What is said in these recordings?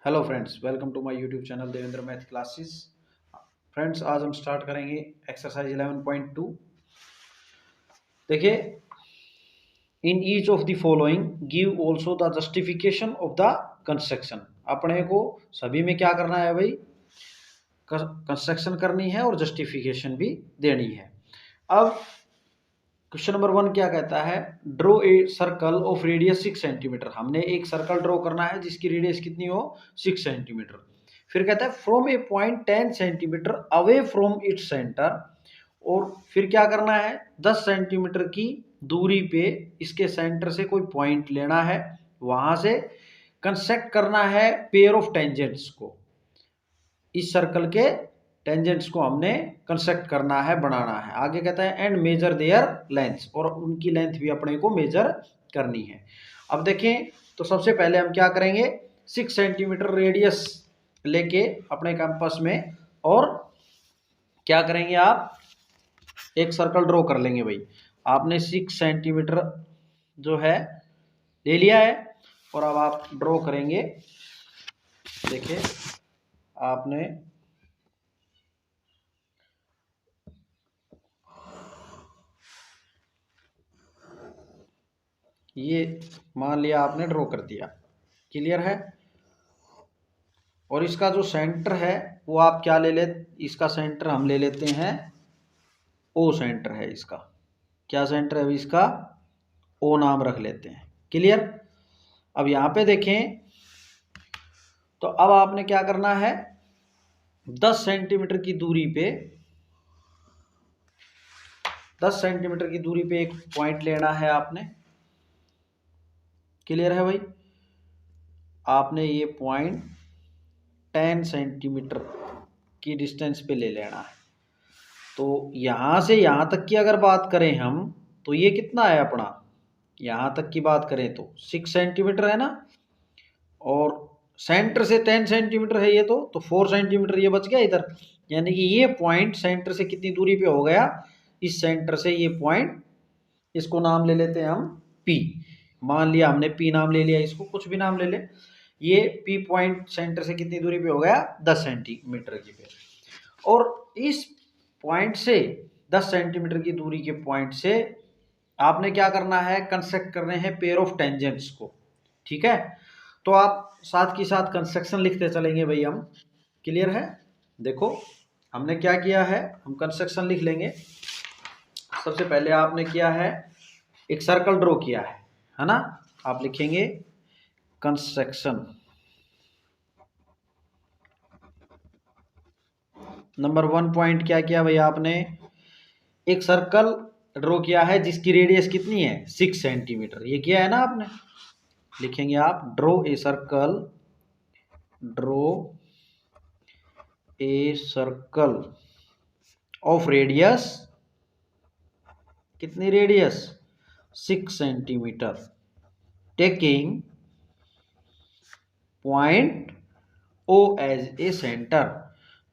Hello friends, welcome to my YouTube channel Devendra math classes. Friends, आज हम start करेंगे exercise 11.2। देखिए, in each of the following give also the justification of the construction. अपने को सभी में क्या करना है भाई? कंस्ट्रक्शन करनी है और जस्टिफिकेशन भी देनी है। अब क्वेश्चन नंबर 1 क्या कहता है? Draw a circle of radius 6 centimetre. हमने एक सर्कल ड्रॉ करना है जिसकी रेडियस कितनी हो? 6 सेंटीमीटर। फिर कहता है from A point 10 centimetre away from its centre. और फिर क्या करना है? 10 सेंटीमीटर की दूरी पे इसके सेंटर से कोई पॉइंट लेना है, वहां से कंस्ट्रक्ट करना है पेयर ऑफ टेंजेंट्स को। इस सर्कल के टेंजेंट्स को हमने कंस्ट्रक्ट करना है, बनाना है। आगे कहता है एंड मेजर देयर लेंथ, और उनकी लेंथ भी अपने को मेजर करनी है। अब देखें तो सबसे पहले हम क्या करेंगे? 6 सेंटीमीटर रेडियस लेके अपने कैंपस में, और क्या करेंगे आप? एक सर्कल ड्रॉ कर लेंगे भाई। आपने 6 सेंटीमीटर जो है ले लिया है, और अब आप ड्रॉ करेंगे। देखिए, आपने ये मान लिया, आपने ड्रॉ कर दिया। क्लियर है? और इसका जो सेंटर है वो आप क्या ले ले? इसका सेंटर हम ले लेते हैं ओ सेंटर है इसका। क्या सेंटर है इसका? ओ नाम रख लेते हैं। क्लियर? अब यहां पे देखें तो अब आपने क्या करना है? 10 सेंटीमीटर की दूरी पे 10 सेंटीमीटर की दूरी पे एक पॉइंट लेना है आपने। क्लियर है भाई? आपने ये पॉइंट 10 सेंटीमीटर की डिस्टेंस पे ले लेना है। तो यहां से यहां तक की अगर बात करें हम, तो ये कितना है अपना? यहां तक की बात करें तो 6 सेंटीमीटर है ना, और सेंटर से 10 सेंटीमीटर है ये, तो 4 सेंटीमीटर ये बच गया इधर। यानी कि ये पॉइंट सेंटर से कितनी दूरी पे हो गया? इस सेंटर से ये पॉइंट, इसको नाम ले लेते हैं हम P। मान लिया हमने P नाम ले लिया, इसको कुछ भी नाम ले ले। ये P पॉइंट सेंटर से कितनी दूरी पे हो गया? 10 सेंटीमीटर की पे। और इस पॉइंट से 10 सेंटीमीटर की दूरी के पॉइंट से आपने क्या करना है? कंस्ट्रक्ट करने हैं पेयर ऑफ टेंजेंट्स को। ठीक है? तो आप साथ की साथ कंस्ट्रक्शन लिखते चलेंगे भाई हम। क्लियर है? देखो, हमने क्या किया है, हम कंस्ट्रक्शन लिख लेंगे। सबसे पहले आपने किया है, एक सर्कल ड्रॉ किया है ना? आप लिखेंगे कंस्ट्रक्शन। नंबर 1 पॉइंट क्या किया भाई आपने? एक सर्कल ड्रॉ किया है जिसकी रेडियस कितनी है? 6 सेंटीमीटर। ये किया है ना आपने? लिखेंगे आप draw a circle, draw a circle of radius, कितनी radius? 6 centimetre, taking point O as a centre.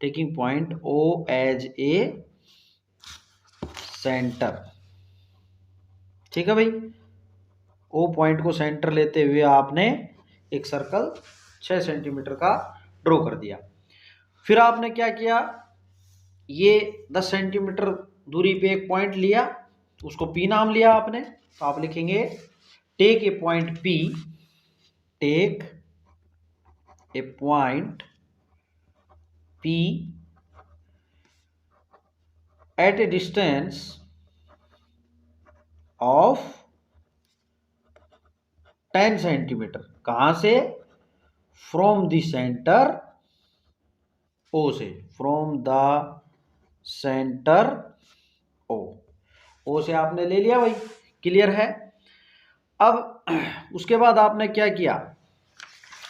Taking point O as a centre. ठीक है भाई? O पॉइंट को सेंटर लेते हुए आपने एक सर्कल 6 सेंटीमीटर का ड्रॉ कर दिया। फिर आपने क्या किया? ये 10 सेंटीमीटर दूरी पे एक पॉइंट लिया, उसको P नाम लिया आपने। तो आप लिखेंगे take a point P, take a point P at a distance of 10 centimetre. कहां से? फ्रॉम द सेंटर O से। फ्रॉम द सेंटर O से आपने ले लिया भाई। क्लियर है? अब उसके बाद आपने क्या किया?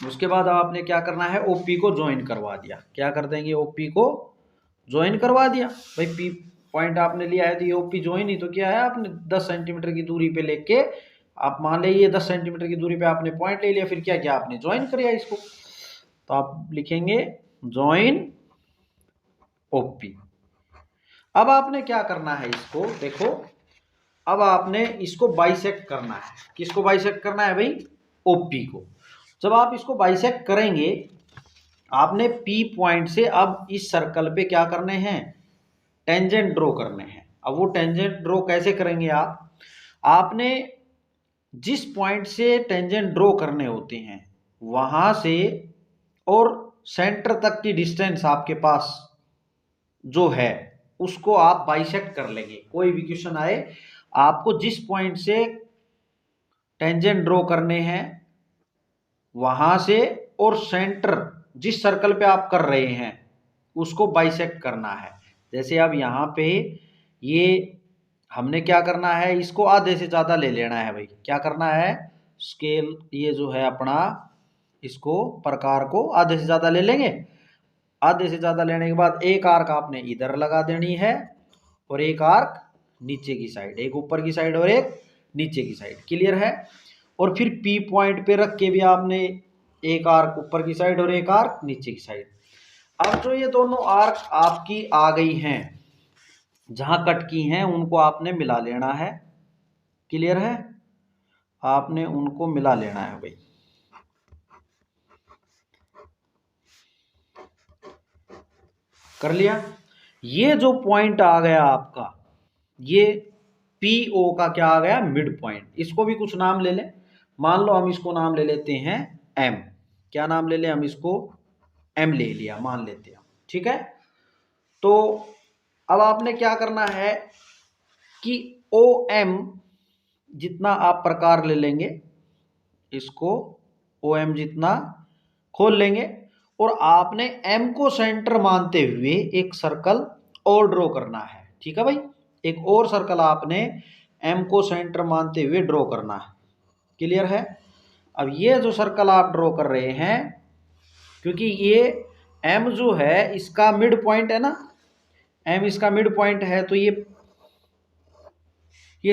उसके बाद आपने क्या करना है? OP को ज्वाइन करवा दिया। क्या कर देंगे? OP को ज्वाइन करवा दिया भाई। P पॉइंट आपने लिया है तो ये OP ज्वाइन ही तो किया है आपने। 10 सेंटीमीटर की दूरी पे लेके, आप मान लीजिए 10 सेंटीमीटर की दूरी पे आपने पॉइंट ले लिया, फिर क्या किया आपने? ज्वाइन कर दिया इसको। तो आप लिखेंगे ज्वाइन OP। अब आपने क्या करना है इसको? देखो, अब आपने इसको बाइसेक्ट करना है। किसको बाइसेक्ट करना है भाई? OP को। जब आप इसको बाइसेक्ट करेंगे आपने P पॉइंट से अब इस सर्कल पे क्या करने हैं, टेंजेंट ड्रॉ करने हैं। अब वो टेंजेंट ड्रॉ कैसे करेंगे आपने जिस पॉइंट से टेंजेंट ड्रॉ करने होते हैं वहां से और सेंटर तक की डिस्टेंस आपके पास जो है उसको आप बाइसेक्ट कर लेंगे। कोई भी क्वेश्चन आए, आपको जिस पॉइंट से टेंजेंट ड्रॉ करने हैं वहां से और सेंटर जिस सर्कल पे आप कर रहे हैं उसको बाइसेक्ट करना है। जैसे अब यहाँ पे ये हमने क्या करना है, इसको आधे से ज़्यादा ले लेना है भाई। क्या करना है, स्केल ये जो है अपना, इसको प्रकार को आधे से ज़्यादा ले लेंगे। आधे से ज़्यादा लेने के बाद एक आर्क आपने इधर लगा देनी है और एक आर्क नीचे की साइड, एक ऊपर की साइड और एक नीचे की साइड। क्लियर है। और फिर P पॉइंट पे रख के भी आपने एक आर्क ऊपर की साइड और एक आर्क नीचे की साइड। अब जो ये दोनों आर्क आपकी आ गई हैं, जहां कट की हैं उनको आपने मिला लेना है। क्लियर है, आपने उनको मिला लेना है भाई। कर लिया। ये जो पॉइंट आ गया आपका, ये PO का क्या आ गया, मिड पॉइंट। इसको भी कुछ नाम ले लें। मान लो हम इसको नाम ले लेते हैं M। क्या नाम ले लें हम इसको, M ले लिया, मान लेते हैं। ठीक है। तो अब आपने क्या करना है कि OM जितना आप प्रकार ले लेंगे, इसको OM जितना खोल लेंगे और आपने M को सेंटर मानते हुए एक सर्कल और ड्रॉ करना है। ठीक है भाई, एक और सर्कल आपने M को सेंटर मानते हुए ड्रॉ करना है। क्लियर है। अब ये जो सर्कल आप ड्रॉ कर रहे हैं, क्योंकि ये M जो है इसका मिड पॉइंट है ना, M इसका मिड पॉइंट है, तो ये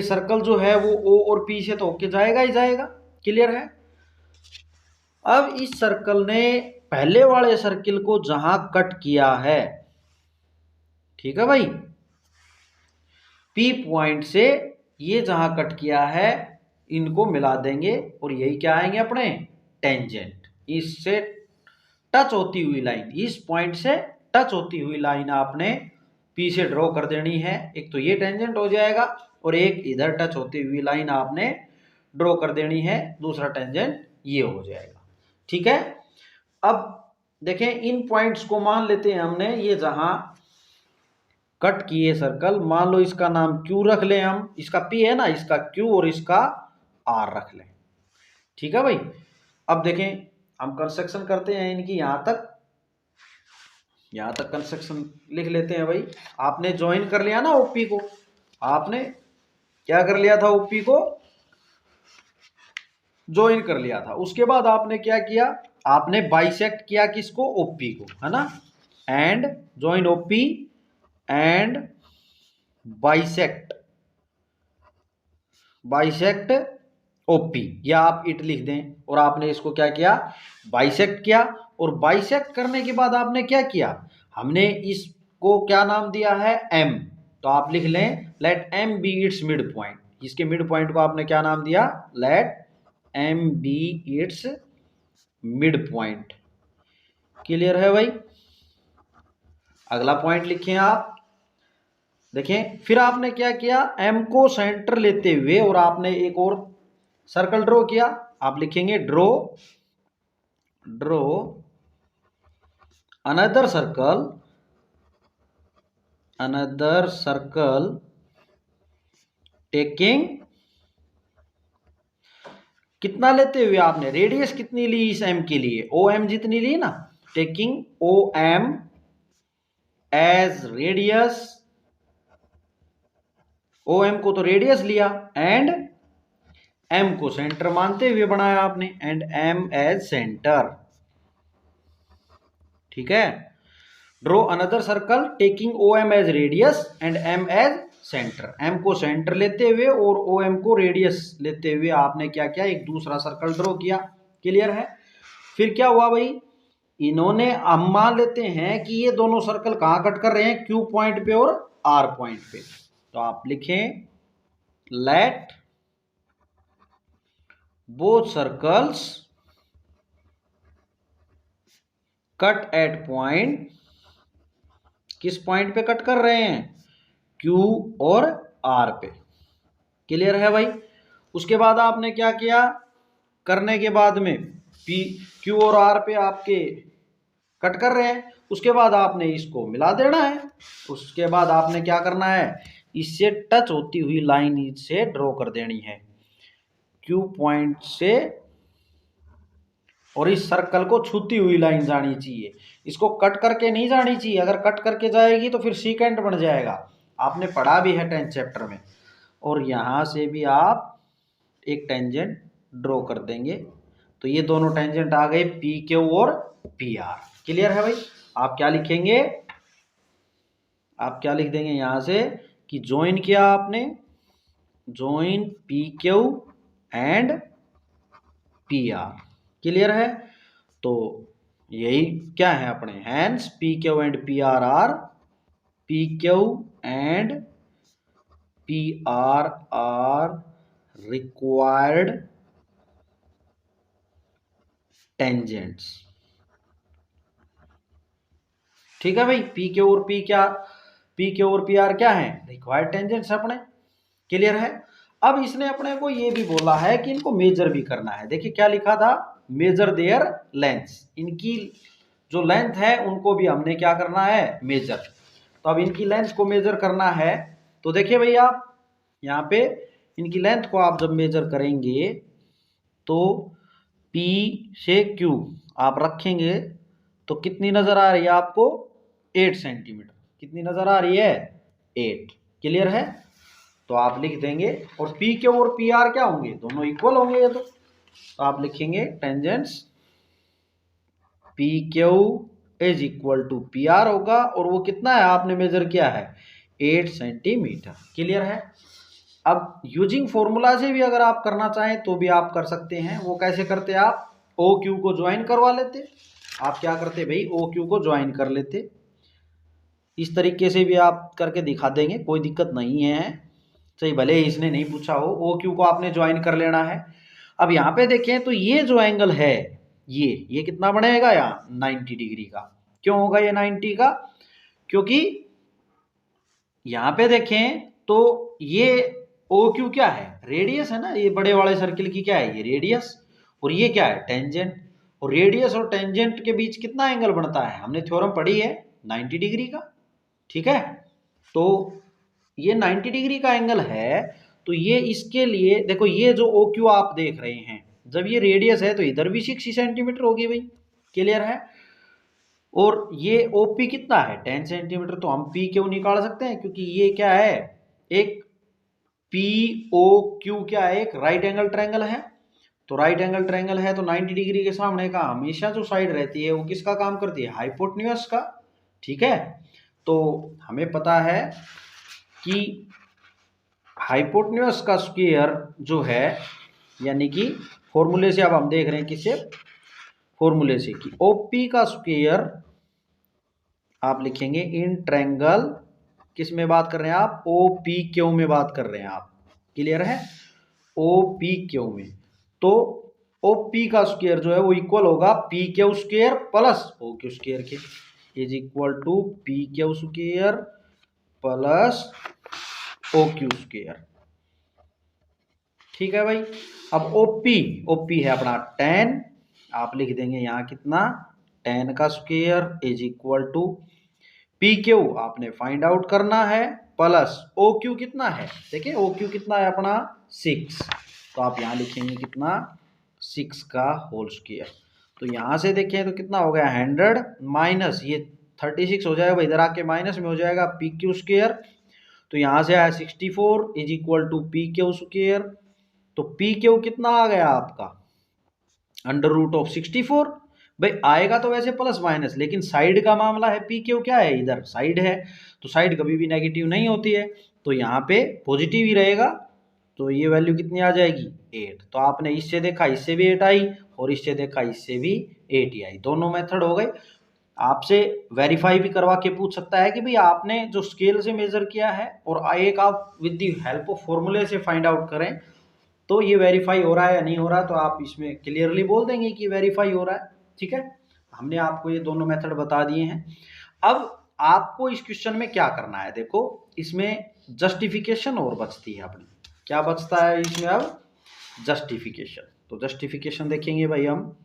सर्कल जो है वो O और P से तो होके जाएगा ही जाएगा। क्लियर है। अब इस सर्कल ने पहले वाले सर्किल को जहां कट किया है, ठीक है भाई, P पॉइंट से ये जहां कट किया है इनको मिला देंगे और यही क्या आएंगे अपने टेंजेंट। इससे टच होती हुई लाइन, इस पॉइंट से टच होती हुई लाइन आपने P से ड्रॉ कर देनी है। एक तो ये टेंजेंट हो जाएगा और एक इधर टच होती हुई लाइन आपने ड्रॉ कर देनी है, दूसरा टेंजेंट ये हो जाएगा। ठीक है। अब देखें इन पॉइंट्स को मान लेते हैं हमने, ये जहां कट किए सर्कल, मान लो इसका नाम Q रख लें हम, इसका P है ना, इसका Q और इसका R रख लें। ठीक है भाई। अब देखें हम कंस्ट्रक्शन करते हैं इनकी, यहां तक कंस्ट्रक्शन लिख लेते हैं भाई। आपने ज्वाइन कर लिया ना OP को, आपने क्या कर लिया था, OP को ज्वाइन कर लिया था। उसके बाद आपने क्या किया, आपने बाइसेक्ट किया किसको, OP को, है ना। And join OP and bisect OP, या आप इट लिख दें। और आपने इसको क्या किया, बाइसेक्ट किया। और बाइसेक्ट करने के बाद आपने क्या किया, हमने इसको क्या नाम दिया है, M। तो आप लिख लें let M be its mid point. इसके मिड पॉइंट को आपने क्या नाम दिया, let M be its mid point. Clear है भाई। अगला पॉइंट लिखें आप, देखें फिर आपने क्या किया, M को सेंटर लेते हुए और आपने एक और सर्कल ड्रॉ किया। आप लिखेंगे ड्रॉ अनदर सर्कल टेकिंग, कितना लेते हुए आपने, रेडियस कितनी ली इस M के लिए, OM जितनी ली ना, taking OM as radius, OM को तो रेडियस लिया, एंड M को सेंटर मानते हुए बनाया आपने, एंड M एज सेंटर। ठीक है। Draw another circle taking OM as radius and M as centre. M को सेंटर लेते हुए और OM को रेडियस लेते हुए आपने क्या किया, एक दूसरा सर्कल ड्रॉ किया। क्लियर है। फिर क्या हुआ भाई, इन्होंने, हम मान लेते हैं कि ये दोनों सर्कल कहां कट कर रहे हैं, Q पॉइंट पे और R पॉइंट पे। तो आप लिखें let both circles cut at point, किस पॉइंट पे कट कर रहे हैं, Q और R पे। क्लियर है भाई। उसके बाद आपने क्या किया, करने के बाद में Q और R पे आपके कट कर रहे हैं, उसके बाद आपने इसको मिला देना है। उसके बाद आपने क्या करना है, इससे टच होती हुई लाइन इससे ड्रॉ कर देनी है Q पॉइंट से, और इस सर्कल को छूती हुई लाइन जानी चाहिए, इसको कट करके नहीं जानी चाहिए। अगर कट करके जाएगी तो फिर सीकेंट बन जाएगा, आपने पढ़ा भी है 10th चैप्टर में। और यहाँ से भी आप एक टेंजेंट ड्रॉ कर देंगे, तो ये दोनों टेंजेंट आ गए पी क्यू और पी आर। क्लियर है भाई। आप क्या लिखेंगे, आप क्या लिख देंगे यहाँ से कि ज्वाइन किया आपने, join P Q and P R. Clear है। तो यही क्या है अपने, hence P Q and P R P Q and P R required tangents. ठीक है भाई। पी क्यू और पी आर क्या है, रिक्वायर्ड टेंजेंट्स अपने। क्लियर है। अब इसने अपने को ये भी बोला है कि इनको मेजर भी करना है। देखिए क्या लिखा था, मेजर देयर लेंथ्स, इनकी जो लेंथ है उनको भी हमने क्या करना है, मेजर। तो अब इनकी लेंथ को मेजर करना है, तो देखिए भैया आप यहाँ पे इनकी लेंथ को आप जब मेजर करेंगे तो P से Q आप रखेंगे तो कितनी नजर आ रही है आपको, 8 सेंटीमीटर। कितनी नजर आ रही है, 8। क्लियर है। तो आप लिख देंगे, और पी क्यू और पी आर क्या होंगे, दोनों इक्वल होंगे ये तो आप लिखेंगे tangents P Q is equal to P R होगा, और वो कितना है आपने मेजर किया है, 8 सेंटीमीटर। क्लियर है। अब यूजिंग फॉर्मूला से भी अगर आप करना चाहें तो भी आप कर सकते हैं। वो कैसे करते, आप ओ क्यू को ज्वाइन करवा लेते। आप क्या करते भाई, ओ क्यू को ज्वाइन कर लेते। इस तरीके से भी आप करके दिखा देंगे, कोई दिक्कत नहीं है। सही, भले ही इसने नहीं पूछा हो, ओ क्यू को आपने ज्वाइन कर लेना है। अब यहाँ पे देखें तो ये जो एंगल है ये कितना बनेगा, यहाँ 90 डिग्री का। क्यों होगा ये 90 का, क्योंकि यहाँ पे देखें तो ये ओ क्यू क्या है, रेडियस है ना, ये बड़े वाले सर्किल की क्या है, ये रेडियस, और ये क्या है, टेंजेंट। और रेडियस और टेंजेंट के बीच कितना एंगल बनता है, हमने थ्योरम पढ़ी है 90 डिग्री का। ठीक है। तो ये 90 डिग्री का एंगल है, तो ये इसके लिए देखो, ये जो ओ क्यू आप देख रहे हैं, जब ये रेडियस है तो इधर भी 60 सेंटीमीटर होगी भाई। क्लियर है। और ये ओपी कितना है, 10 सेंटीमीटर। तो हम पी क्यू निकाल सकते हैं, क्योंकि ये क्या है, एक पी ओ क्यू क्या है, एक राइट एंगल ट्रायंगल है। तो राइट एंगल ट्रायंगल है तो 90 डिग्री के सामने का हमेशा जो साइड रहती है वो किसका काम करती है, हाइपोटेन्यूज का। ठीक है। तो हमें पता है कि हाइपोटेन्यूज का स्क्वायर जो है, यानी कि फॉर्मूले से अब हम देख रहे हैं किससे, फॉर्मूले से, कि ओपी का स्क्वायर आप लिखेंगे इन ट्रायंगल, किस में बात कर रहे हैं आप, ओ पी क्यू में बात कर रहे हैं आप। क्लियर है। ओ पी क्यू में, तो ओ पी का स्क्वायर जो है वो इक्वल होगा P Q square plus O Q square के, is equal to P Q square plus O Q square. ठीक है भाई। अब ओपी है अपना 10, आप लिख देंगे यहाँ कितना, 10 का square is equal to P Q आपने फाइंड आउट करना है, प्लस ओ क्यू कितना है, देखिए ओ क्यू कितना है अपना 6। तो आप यहाँ लिखेंगे कितना, 6 का होल स्क्वायर। तो यहाँ से देखें तो कितना हो गया, 100 माइनस ये 36 हो जाएगा, इधर आके माइनस में हो जाएगा पी क्यू स्क्वायर। तो यहाँ से आया 64 is equal to P Q square. तो पी क्यू कितना आ गया आपका, अंडर रूट ऑफ 64। भाई आएगा तो वैसे प्लस माइनस, लेकिन साइड का मामला है, पी क्यू क्या है, इधर साइड है, तो साइड कभी भी नेगेटिव नहीं होती है, तो यहाँ पे पॉजिटिव ही रहेगा। तो ये वैल्यू कितनी आ जाएगी, 8। तो आपने इससे देखा इससे भी 8 आई, और इससे देखा इससे भी 8 ही आई, दोनों मेथड हो गए। आपसे वेरीफाई भी करवा के पूछ सकता है कि भाई आपने जो स्केल से मेजर किया है, और एक आप विद दी हेल्प ऑफ फॉर्मूले से फाइंड आउट करें तो ये वेरीफाई हो रहा है या नहीं हो रहा है, तो आप इसमें क्लियरली बोल देंगे कि वेरीफाई हो रहा है। ठीक है। हमने आपको ये दोनों मेथड बता दिए हैं। अब आपको इस क्वेश्चन में क्या करना है, देखो इसमें जस्टिफिकेशन और बचती है अपनी। क्या बचता है इसमें अब? जस्टिफिकेशन। तो जस्टिफिकेशन देखेंगे भाई हम,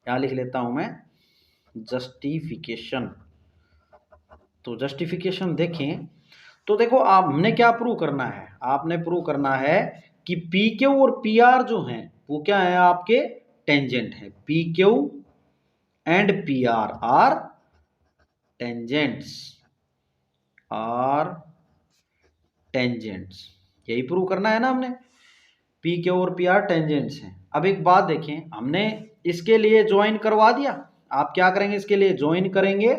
यहाँ लिख लेता हूं मैं जस्टिफिकेशन। तो जस्टिफिकेशन देखें तो देखो आप हमने क्या प्रूव करना है, आपने प्रूव करना है कि पी क्यू और पी आर जो हैं वो क्या है आपके टेंजेंट है। P Q and P R tangents, are tangents, यही प्रूव करना है ना हमने। पी क्यू और पी आर टेंजेंट्स हैं। अब एक बात देखें, हमने इसके लिए ज्वाइन करवा दिया। आप क्या करेंगे, इसके लिए ज्वाइन करेंगे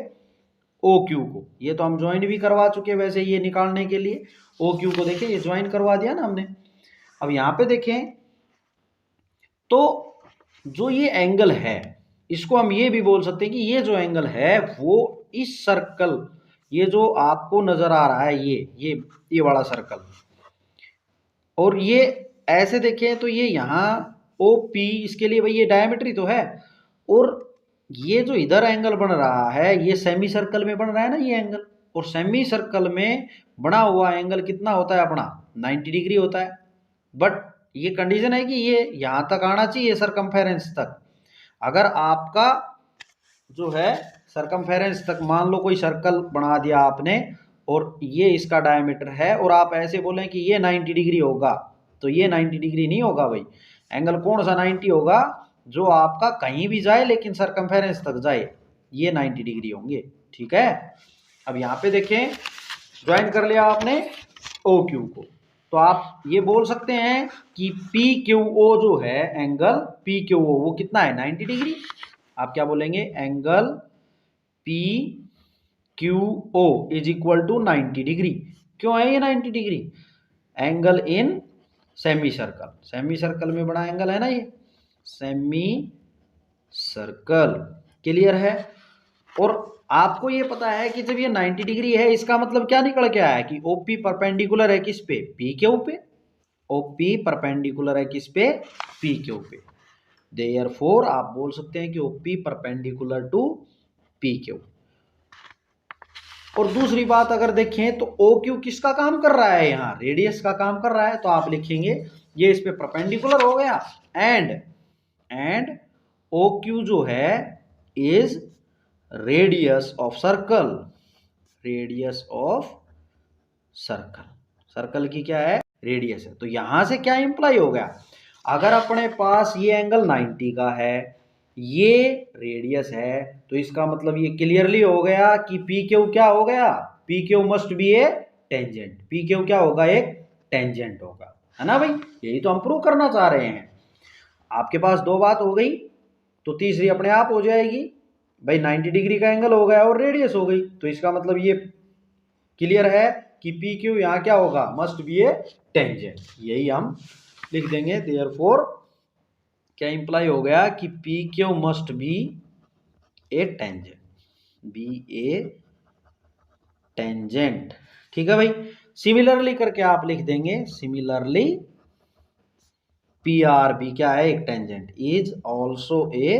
ओ क्यू को। ये तो हम ज्वाइन भी करवा चुके हैं वैसे ये निकालने के लिए। ओ क्यू को देखें, ये ज्वाइन करवा दिया ना हमने। अब यहां पे देखें तो जो ये एंगल है इसको हम ये भी बोल सकते हैं कि ये जो एंगल है वो इस सर्कल, ये जो आपको नजर आ रहा है ये वाला सर्कल, और ये ऐसे देखें तो ये यहाँ ओ पी, इसके लिए भाई ये डायमीटर ही तो है। और ये जो इधर एंगल बन रहा है ये सेमी सर्कल में बन रहा है ना ये एंगल, और सेमी सर्कल में बना हुआ एंगल कितना होता है अपना 90 डिग्री होता है। बट ये कंडीशन है कि ये यहाँ तक आना चाहिए सरकमफेरेंस तक। अगर आपका जो है सरकमफेरेंस तक, मान लो कोई सर्कल बना दिया आपने और ये इसका डायमीटर है, और आप ऐसे बोलें कि ये 90 डिग्री होगा, तो ये 90 डिग्री नहीं होगा भाई। एंगल कौन सा 90 होगा? जो आपका कहीं भी जाए लेकिन सरकमफेरेंस तक जाए, ये 90 डिग्री होंगे। ठीक है। अब यहाँ पे देखें, ज्वाइन कर लिया आपने ओ क्यू को, तो आप ये बोल सकते हैं कि पी क्यू ओ जो है एंगल पी क्यू ओ वो कितना है 90 डिग्री। आप क्या बोलेंगे, angle P Q O is equal to 90 degree. क्यों है ये 90 degree? Angle in semicircle, semicircle में बड़ा एंगल है ना ये, सेमी सर्कल। क्लियर है। और आपको ये पता है कि जब ये 90 डिग्री है इसका मतलब क्या निकल के आया है कि ओपी परपेंडिकुलर है किस पे, पी क्यू पे। ओपी परपेंडिकुलर है किस पे, पी क्यू पे। देयरफॉर आप बोल सकते हैं कि OP perpendicular to P Q. और दूसरी बात अगर देखें तो ओ क्यू किसका काम कर रहा है, यहाँ रेडियस का काम कर रहा है, तो आप लिखेंगे ये इस पे परपेंडिकुलर हो गया, एंड ओ क्यू जो है is radius of circle, radius of circle. Circle की क्या है, रेडियस है। तो यहां से क्या इंप्लाई हो गया, अगर अपने पास ये एंगल 90 का है, ये रेडियस है, तो इसका मतलब ये क्लियरली हो गया कि पी क्यू क्या हो गया, P Q must be a tangent. P Q क्या होगा, एक टेंजेंट होगा, है ना भाई। यही तो हम प्रूव करना चाह रहे हैं। आपके पास दो बात हो गई, तो तीसरी अपने आप हो जाएगी भाई। 90 डिग्री का एंगल हो गया और रेडियस हो गई, तो इसका मतलब ये क्लियर है कि पी क्यू यहाँ क्या होगा, मस्ट बी ए टेंजेंट। यही हम लिख देंगे। देयरफॉर क्या इंप्लाई हो गया कि P Q must be a tangent, be a tangent. ठीक है भाई। सिमिलरली करके आप लिख देंगे, सिमिलरली पी आर बी क्या है, एक tangent, is also a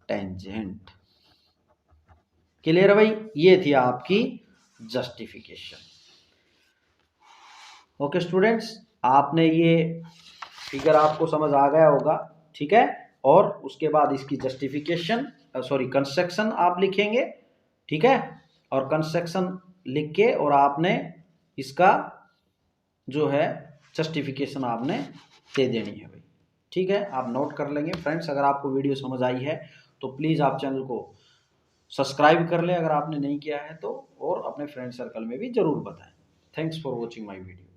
tangent. Clear है भाई। ये थी आपकी जस्टिफिकेशन। ओके स्टूडेंट्स, आपने ये फिगर आपको समझ आ गया होगा। ठीक है। और उसके बाद इसकी जस्टिफिकेशन कंस्ट्रक्शन आप लिखेंगे। ठीक है। और कंस्ट्रक्शन लिख के और आपने इसका जो है जस्टिफिकेशन आपने दे देनी है भाई। ठीक है। आप नोट कर लेंगे फ्रेंड्स। अगर आपको वीडियो समझ आई है तो प्लीज़ आप चैनल को सब्सक्राइब कर लें अगर आपने नहीं किया है तो, और अपने फ्रेंड सर्कल में भी ज़रूर बताएं। Thanks for watching my video.